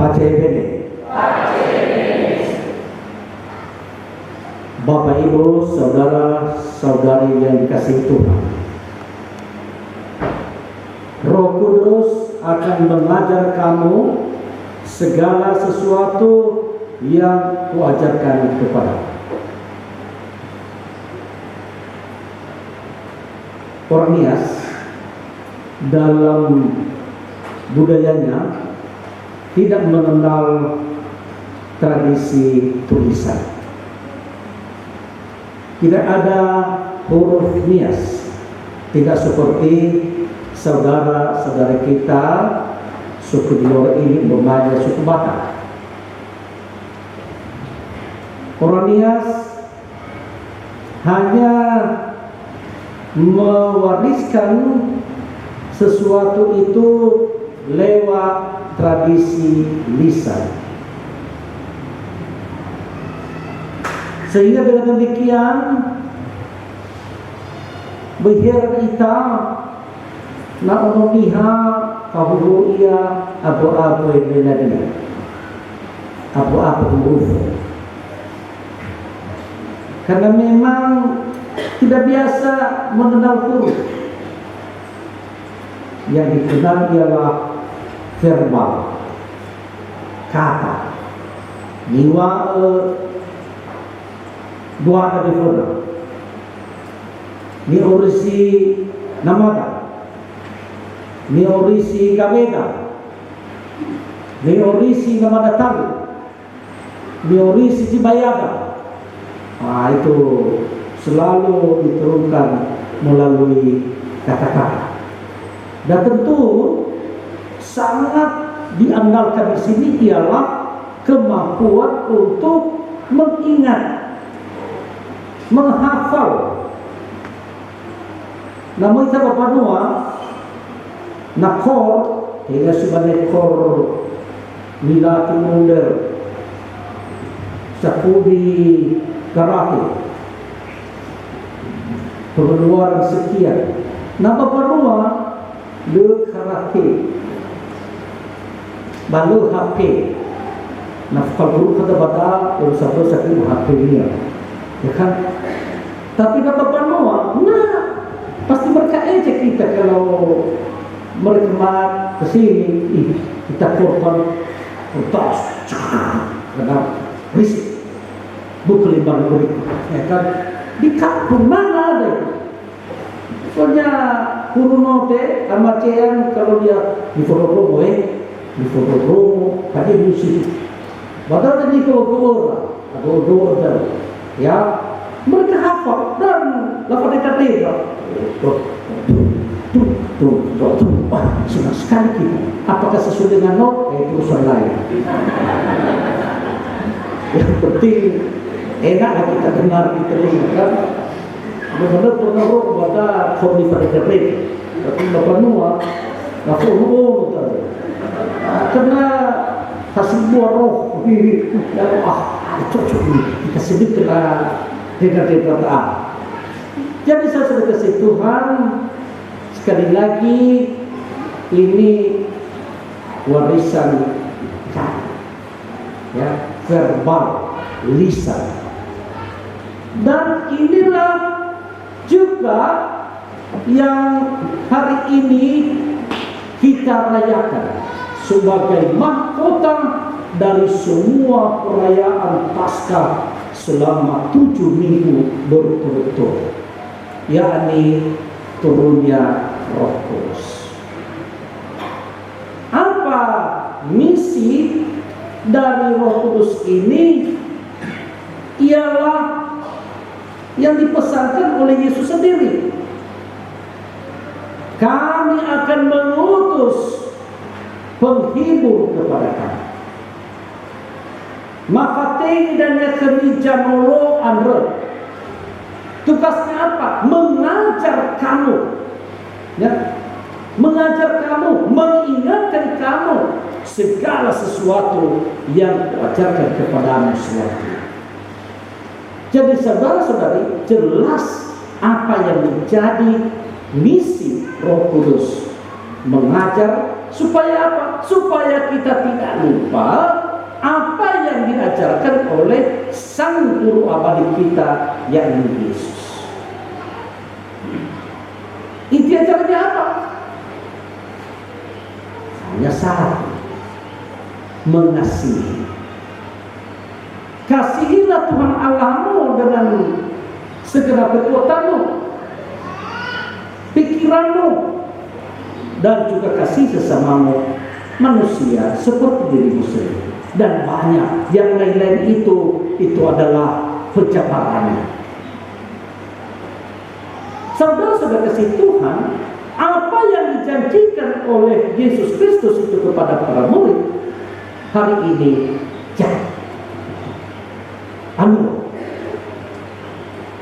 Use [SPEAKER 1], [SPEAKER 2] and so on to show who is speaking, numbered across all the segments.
[SPEAKER 1] Pace bene. Bapak Ibu, saudara-saudari yang dikasihi Tuhan, Roh Kudus akan mengajar kamu segala sesuatu yang kuajarkan kepadamu. Orang Nias dalam budayanya tidak mengenal tradisi tulisan. Tidak ada huruf Nias, tidak seperti saudara-saudara kita suku di luar ini umpamanya suku Batak. Orang Nias hanya mewariskan sesuatu itu lewat tradisi lisan. Sehingga dengan demikian behir kita na unomiha kahulu ia abu-abu menadia abu-abu huruf, karena memang tidak biasa mengenal huruf. Yang dikenal ialah verbal, kata, niwa dua ada fona, ni orisi namada, ni orisi kabeda, ni orisi namada tahu, ni orisi cibayaga. Nah, itu selalu diturunkan melalui kata-kata. Dan tentu sangat diandalkan di sini ialah kemampuan untuk mengingat, menghafal. Namun kita berpanua nakor hingga sebagai kor milati munder sakudi karate pengeluaran sekian. Nama panua le karate balu HP. Nafkal guru kata bata bersatu sakit HP dia. Ya kan? Tapi kata panua, nah pasti mereka ejek kita kalau mereka ke sini, kita korban kertas, karena risik, bukan limbar berikut, ya kan? Di kampung mana ada? Soalnya guru note amacean kalau dia di foto tadi musik, padahal tadi orang, ya mereka hafal dan lafaz kata senang sekali kita. Apakah sesuai dengan not? Itu urusan lain. Yang penting enaklah kita dengar di telinga kan. Benar-benar pengaruh kepada formulir internet. Tapi bapak Noah, aku karena hasil buah roh ini, cocok ini kita sedih kena dengar. Jadi saya sudah kasih Tuhan, sekali lagi ini warisan ya, verbal, lisan. Dan inilah juga yang hari ini kita rayakan sebagai mahkota dari semua perayaan Paskah selama 7 minggu berturut-turut, yakni turunnya Roh Kudus. Apa misi dari Roh Kudus ini? Ialah yang dipesankan oleh Yesus sendiri. Kami akan mengutus penghibur kepada kamu. Mafateng dan yakemijanolo andre. Tugasnya apa? Mengajar kamu, ya, mengajar kamu, mengingatkan kamu segala sesuatu yang kuajarkan kepadamu sewaktu. Jadi saudara-saudari, jelas apa yang menjadi misi Roh Kudus: mengajar, Supaya apa? Supaya kita tidak lupa apa yang diajarkan oleh Sang Guru abadi kita, yakni Yesus. Inti ajarannya apa? Hanya satu, mengasihi. Kasihilah Tuhan Allahmu dengan segenap kekuatanmu, pikiranmu, dan juga kasih sesamamu manusia seperti dirimu sendiri. Dan banyak yang lain-lain itu adalah pencabarannya. Saudara-saudara kasih Tuhan, apa yang dijanjikan oleh Yesus Kristus itu kepada para murid hari ini jadi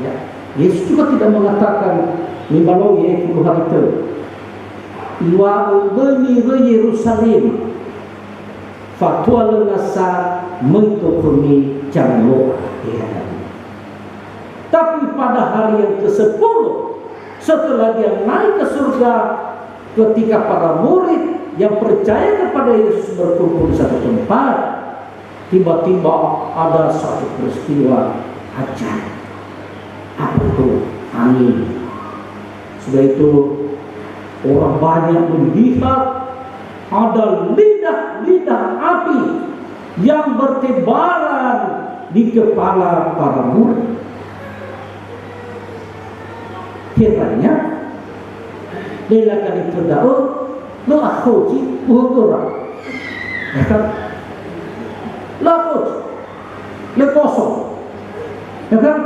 [SPEAKER 1] ya, Yesus juga tidak mengatakan nimbalo ye puluh hari itu iwa ubeni ke Yerusalem fatwa lenasa mentokuni jangan lupa ya. Tapi pada hari yang ke-10 setelah dia naik ke surga, ketika para murid yang percaya kepada Yesus berkumpul di satu tempat, tiba-tiba ada satu peristiwa ajaib. Apa itu? Angin. Sudah itu orang banyak melihat ada lidah-lidah api yang bertebaran di kepala para murid. Kiranya Lela kali terdakwa lo akhoji buhurang, ya kan? Lakot, lekosong, ya kan?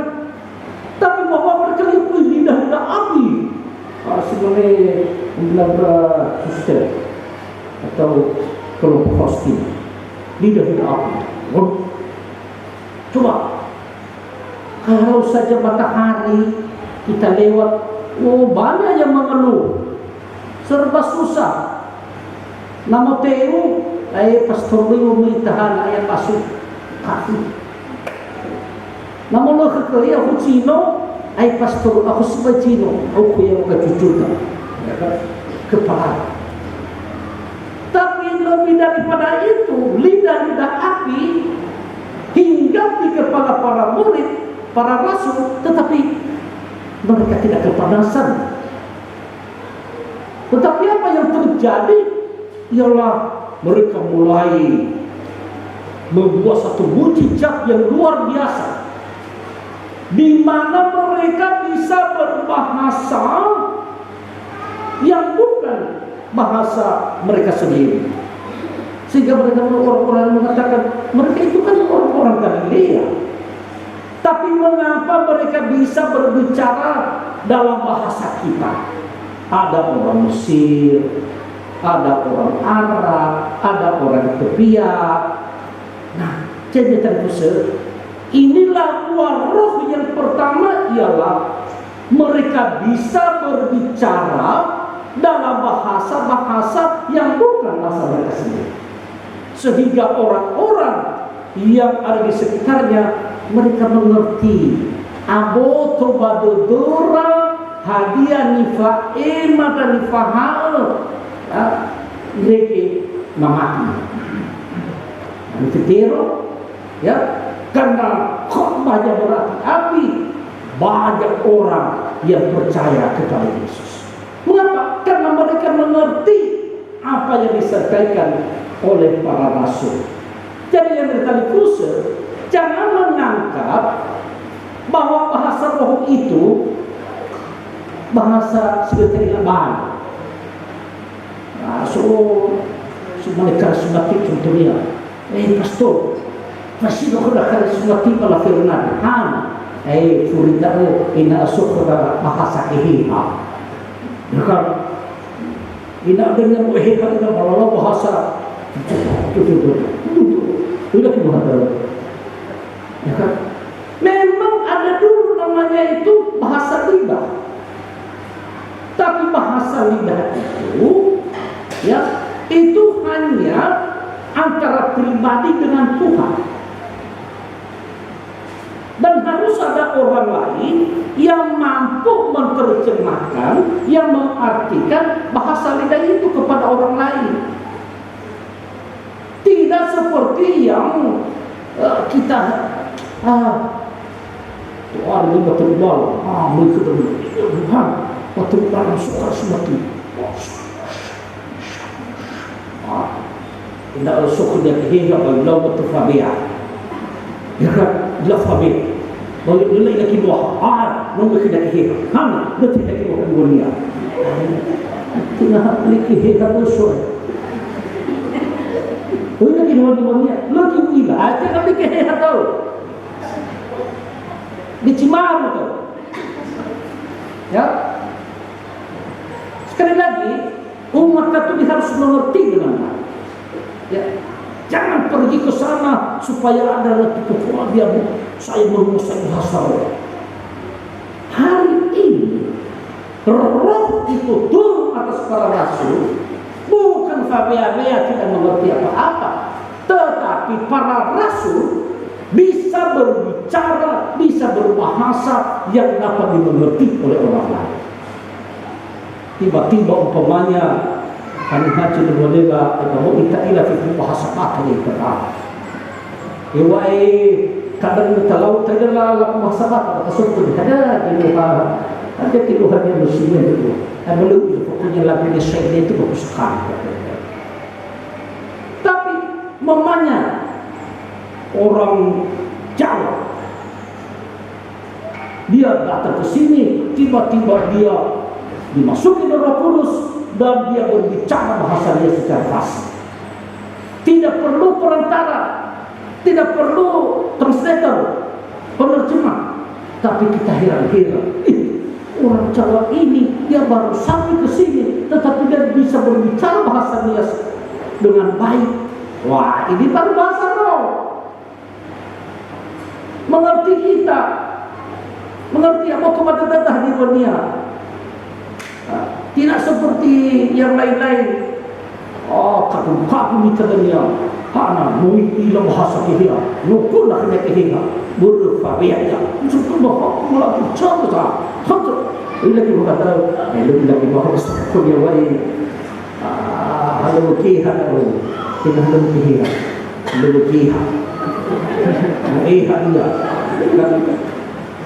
[SPEAKER 1] Tapi bahwa mereka itu lidah api, sebenarnya bilang suster atau kelompok hosting, lidah api. Coba kalau saja matahari kita lewat, banyak yang mengeluh, serba susah. Namo teu, pastor lu tahan ayat masuk kaki. Namo lo kekaya aku Cino, pastor aku sebagai Cino, aku yang kecucukan, ya kan? Kepala. Tapi lebih daripada itu, lidah-lidah api hinggap di kepala para murid, para rasul, tetapi mereka tidak kepanasan. Tetapi apa yang terjadi ialah mereka mulai membuat satu mujizat yang luar biasa, di mana mereka bisa berbahasa yang bukan bahasa mereka sendiri. Sehingga mereka orang-orang mengatakan mereka itu kan orang-orang Galilea. Tapi mengapa mereka bisa berbicara dalam bahasa kita? Ada orang Mesir, ada orang Arab, ada orang Ethiopia. Nah, jadi terkhusus inilah buah roh yang pertama ialah mereka bisa berbicara dalam bahasa-bahasa yang bukan bahasa mereka sendiri. Sehingga orang-orang yang ada di sekitarnya mereka mengerti abo toba dodora hadiah nifa mata nifa hal mereka mamati Fitero, ya, karena khotbahnya berapi-api, banyak orang yang percaya kepada Yesus. Mengapa? Karena mereka mengerti apa yang disampaikan oleh para rasul. Jadi yang berkali khusus, jangan menangkap bahwa bahasa roh itu bahasa seperti laban. Mereka sunati contohnya, pastor, masih nak sunati pala Fernand, furida ina asuk bahasa ihha. Bukan, ina dengan ihha ina balala bahasa itu bahasa. Ya kan? Memang ada dulu namanya itu bahasa lidah. Tapi bahasa lidah itu, ya, itu hanya antara pribadi dengan Tuhan. Dan harus ada orang lain yang mampu menerjemahkan, yang mengartikan bahasa lidah itu kepada orang lain. Tidak seperti yang kita Tuhan ini betul-betul mereka Tuhan betul-betul suka semati tidak suka dia kehidupan bagaimana betul Fabia ya kan dia Fabia bagaimana lagi buah nunggu kita kehidupan mana betul lagi buah dunia tidak lagi kehidupan usul lagi dunia lagi gila aja kami kehidupan di Cimaru tuh. Ya. Sekali lagi, umat katolik harus mengerti dengan baik. Ya. Jangan pergi ke sana supaya ada lagi kepuasan saya menguasai bahasa roh. Hari ini roh itu turun atas para rasul, bukan Fabia-Fabia tidak mengerti apa-apa, tetapi para rasul bisa berbicara, bisa berbahasa yang dapat dimengerti oleh orang lain. Tiba-tiba umpamanya kami haji lebaga atau kita ilah fi bahasa apa ni kita. Iwai kadang kalau terjela bahasa apa tersebut ada di luar ada di luarnya muslim itu. Belum pokoknya lagi di syaitan itu bagus sekali. Tapi mamanya orang Jawa dia datang ke sini, tiba-tiba dia dimasuki oleh Roh Kudus dan dia berbicara bahasa dia secara fasih. Tidak perlu perantara, tidak perlu translator, penerjemah, tapi kita heran-heran. Orang Jawa ini dia baru sampai ke sini, tetapi dia bisa berbicara bahasa dia dengan baik. Wah, ini baru bahasa roh. Mengerti kita, mengerti apa kepada dadah di dunia. Tidak seperti yang lain-lain. Kagum ni kadanya. Hana mui ila bahasa kehia. Nukul nak kena kehia. Berfabia. Cukup bahwa mulai bicara. Hantar. Ila kita kata, lagi bahasa kuliah wai. Halo kehia. Kita halo kehia. Halo kehia. Dia.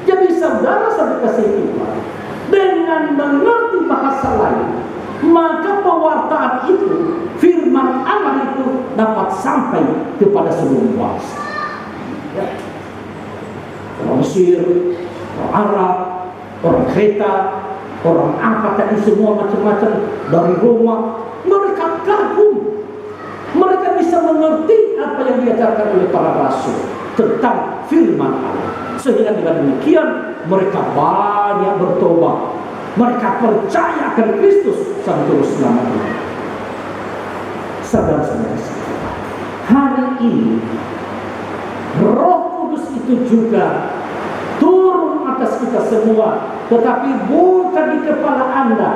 [SPEAKER 1] Jadi saudara kasih Tuhan, dengan mengerti bahasa lain, maka pewartaan itu, firman Allah itu dapat sampai kepada seluruh bangsa. Ya. Orang Mesir, orang Arab, orang Kreta, orang apa tadi semua macam-macam dari Roma, mereka kagum. Mereka bisa mengerti apa yang diajarkan oleh para rasul tentang firman Allah. Sehingga dengan demikian mereka banyak bertobat. Mereka percaya akan Kristus sang juru selamat. Saudara-saudara, hari ini Roh Kudus itu juga turun atas kita semua, tetapi bukan di kepala Anda,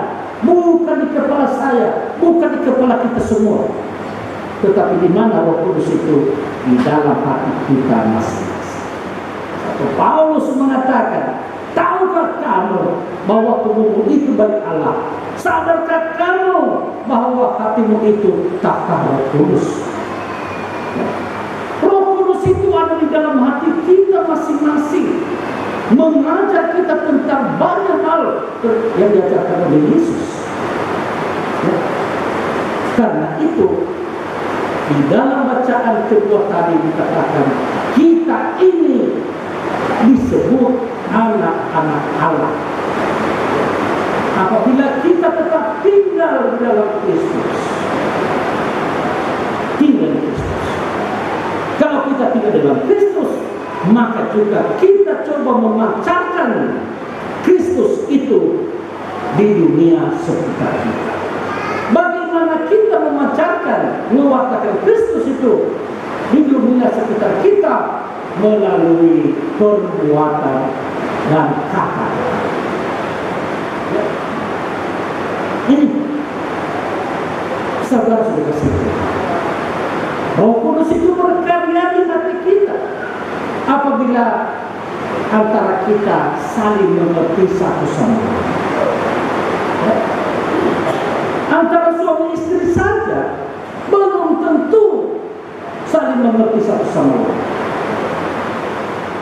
[SPEAKER 1] bukan di kepala saya, bukan di kepala kita semua. Tetapi di mana Roh Kudus itu? Di dalam hati kita masing-masing. Satu Paulus mengatakan, tahukah kamu bahwa tubuhmu itu bagi Allah? Sadarkah kamu bahwa hatimu itu takhta Roh Kudus? Roh Kudus itu ada di dalam hati kita masing-masing, mengajar kita tentang banyak hal yang diajarkan oleh Yesus. Karena itu di dalam bacaan kedua tadi dikatakan kita ini disebut anak-anak Allah apabila kita tetap tinggal di dalam Kristus. Tinggal di Kristus. Kalau kita tinggal di dalam Kristus, maka juga kita coba memancarkan Kristus itu di dunia sekitar kita. Bagaimana kita memancarkan, mewartakan Kristus itu di dunia sekitar kita? Melalui perbuatan dan kata. Ya. Ini saudara-saudara sekalian, Roh Kudus itu berkarya di hati kita apabila antara kita saling mengerti satu sama lain. mengerti satu sama lain.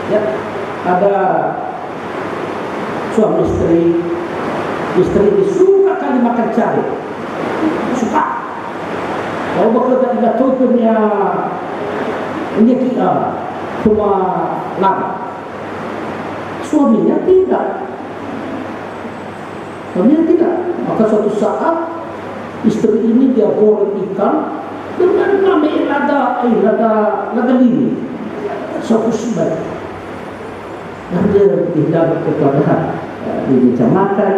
[SPEAKER 1] Ya, ada suami istri suka kali makan cari, suka. Kalau bekerja tidak tujuannya ini kita cuma laga. Suaminya tidak. Maka suatu saat istri ini dia goreng ikan dengan lada lili, fokus baik. Dan dia tidak kepada dia makan,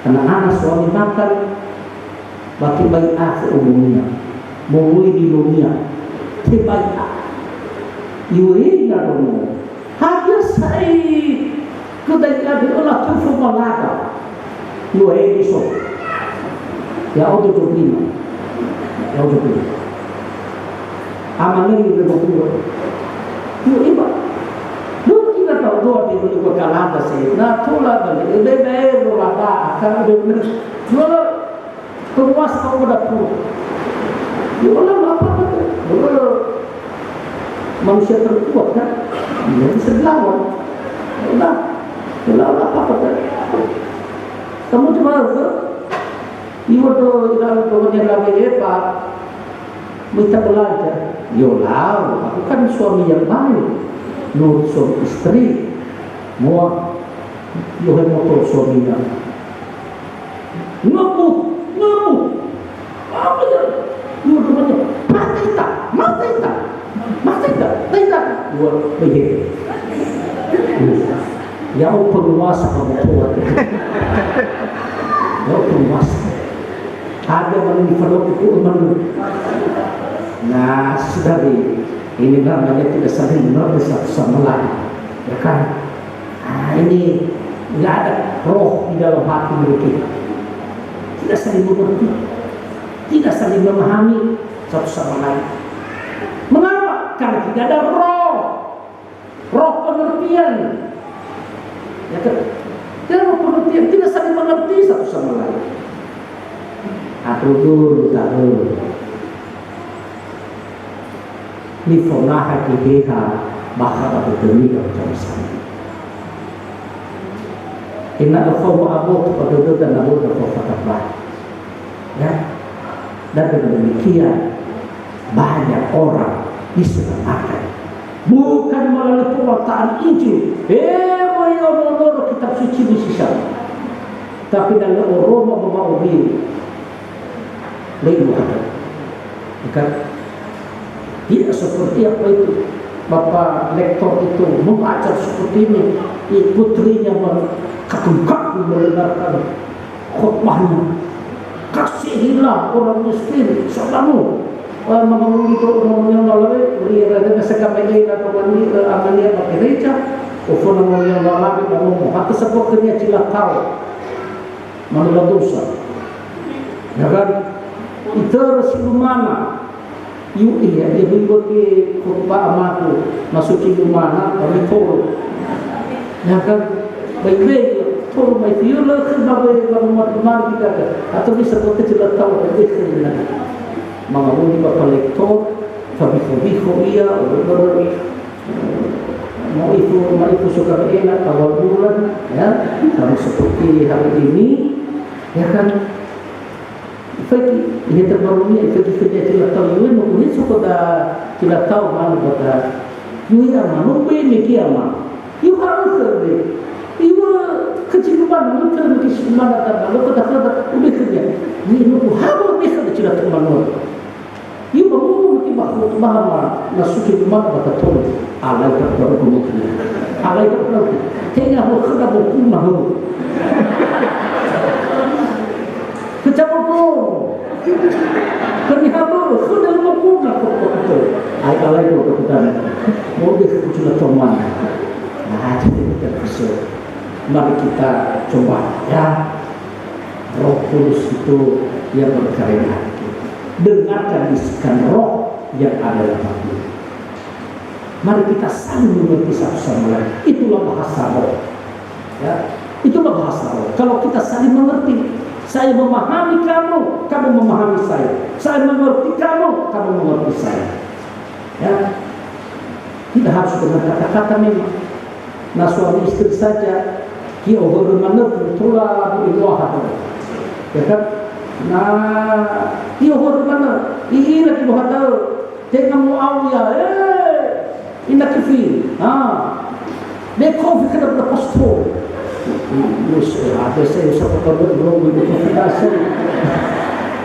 [SPEAKER 1] anak-anak suami makan, bagi baik umumnya, menguli di dunia, terbaik. Yui narumu, hanya saya kedai lagi olah tufu malaka, yui iso, ya auto jodima, amalnya ini berburu, yui ba, lu ingat tahu doa di bulu kalada sih, nah tulah balik, bebe lada, akan bener, dulu keluas kau dapur, yolah apa dulu. Manusia terkuat kan, dia bisa dilawan. Udah apa-apa kan? Kamu cuma ibu tuh dalam kemudian lagi hebat, minta belajar. Yolah, aku kan suami yang baik, nurut suami istri, mau yohe motor suaminya, ngamuk, apa ya? Ibu temannya, mati tak, tidak, buat begitu. Ya penguasa kamu tua, ya penguasa. Ada yang itu nah sudah ini namanya tidak saling mengerti satu sama lain, ya kan? Ini nggak ada roh di dalam hati kita, tidak saling mengerti, tidak saling memahami satu sama lain. Mengapa? Karena tidak ada roh pengertian. Ya kan? Tidak roh pengertian, tidak saling mengerti satu sama lain. Dulu. Nifonaha kiheha bahwa berdemi dalam sama. Inna al-khawma abuk pada dan abuk berkata-kata. Ya, dan dengan demikian banyak orang diselamatkan bukan melalui pewartaan Injil, menurut kitab suci di sisa, tapi dalam aroma membawa diri lain bukan. Tidak seperti apa itu Bapak lektor itu mengajar seperti ini, putrinya berkagum-kagum mendengarkan khotbahnya. Kasihilah orang miskin, selalu mengalami orang lalu beriada sekamai atau amalia gereja, ufon orang lalu ngomong atau sepertinya cilakau manusia dosa. Ya kan? Itu silumana. Yui ya dia berikut khutbah amatu masuk silumana kami tolong. Ya kan? Baik-baik tolong baik yola kebagai umat kita atau bisa seperti cilakau begitu. Mengalami Bapak lektor, fabiho iya, mau itu suka enak awal bulan, ya, kalau seperti hari ini, ya kan, ini terbarunya, dia tidak tahu, mungkin suka tidak tahu mana kata, mana ini kiamat, harus terus, kecil mana, terus mana lalu kata udah kerja, ini harus bisa tidak terbangun. Ia baru mungkin bahwa nasuki rumah kata tolong alai terbaru kemudian alai terbaru kayaknya aku kena buku mahu kecampur kerja baru sudah buku nak betul alai itu kemudian mau dia kecil teman jadi kita bisa mari kita coba ya Roh Kudus itu yang berkarya. Dengarkan bisikan roh yang ada dalam hati. Mari kita saling mengerti satu sama lain. Itulah bahasa roh. Ya, itulah bahasa roh. Kalau kita saling mengerti, Saya memahami kamu, kamu memahami saya. Saya mengerti kamu, kamu mengerti saya. Ya, tidak harus dengan kata-kata memang. Nah, suami istri saja, dia orang mana pula iluah, ya kan? Nah, dia orang mana? Ini lagi buat tahu. Tengah Muawiyah, ina kafir. Dia kau fikir pada pastor. Ada saya siapa tahu belum berkonfirmasi.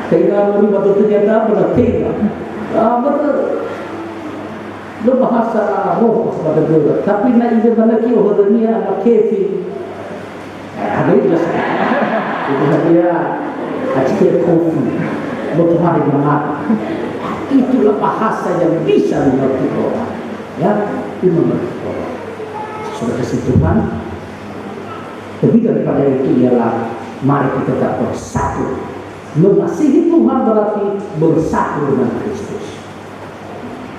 [SPEAKER 1] Tengah meribah ternyata pada tengah. Betul. Lo bahasa roh sebagai dua. Tapi nak ide mana kio hodania anak kefi. Ada jelas. Itu dia acikir kofi. Betul hari mengat. Itulah bahasa yang bisa dimengerti orang. Ya, dimengerti orang. Sudah kesimpulan. Lebih daripada itu ialah mari kita tetap bersatu. Mengasihi Tuhan berarti bersatu dengan Kristus,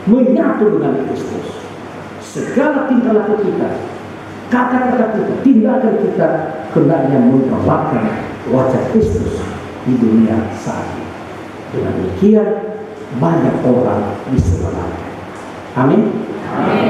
[SPEAKER 1] menyatu dengan Kristus. Segala tingkah laku kita, kata-kata kita, tindakan kita hendaknya menggambarkan wajah Kristus di dunia saat ini. Dengan demikian banyak orang diselamatkan. Amin. Amin.